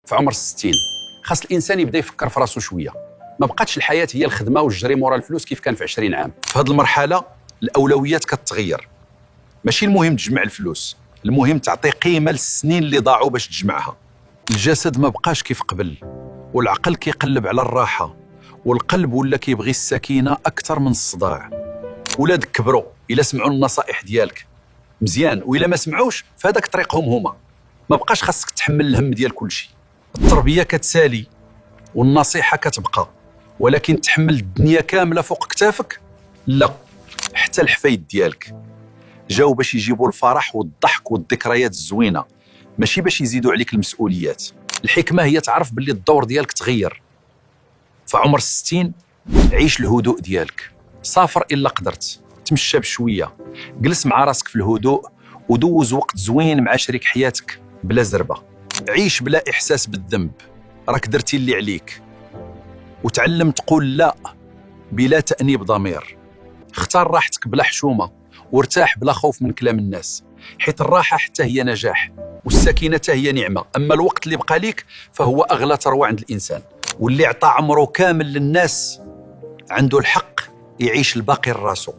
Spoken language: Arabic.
في عمر 60 خاص الانسان يبدا يفكر في راسو شويه. ما بقاتش الحياه هي الخدمه والجري مورا الفلوس كيف كان في 20 عام. في هذه المرحله الاولويات كتغير. ماشي المهم تجمع الفلوس، المهم تعطي قيمه للسنين اللي ضاعوا باش تجمعها. الجسد ما بقاش كيف قبل، والعقل كيقلب على الراحه، والقلب ولا كيبغي السكينه اكثر من الصداع. ولاد كبروا الا سمعوا النصائح ديالك مزيان، والا ما سمعوش فهذاك طريقهم هما. ما بقاش خاصك تحمل الهم ديال كل شيء. التربيه كتسالي والنصيحه كتبقى، ولكن تحمل الدنيا كامله فوق كتافك لا. حتى الحفايد ديالك جاو باش يجيبوا الفرح والضحك والذكريات الزوينه، ماشي باش يزيدوا عليك المسؤوليات. الحكمه هي تعرف باللي الدور ديالك تغير. في عمر 60 عيش الهدوء ديالك، سافر الا قدرت، تمشى بشويه، جلس مع راسك في الهدوء ودوز وقت زوين مع شريك حياتك بلا زربه. عيش بلا احساس بالذنب، راك درتي اللي عليك. وتعلم تقول لا بلا تأنيب ضمير. اختار راحتك بلا حشومه، وارتاح بلا خوف من كلام الناس، حيت الراحه حتى هي نجاح، والسكينه هي نعمه. اما الوقت اللي بقى ليك فهو اغلى ثروه عند الانسان، واللي اعطى عمره كامل للناس عنده الحق يعيش الباقي لراسو.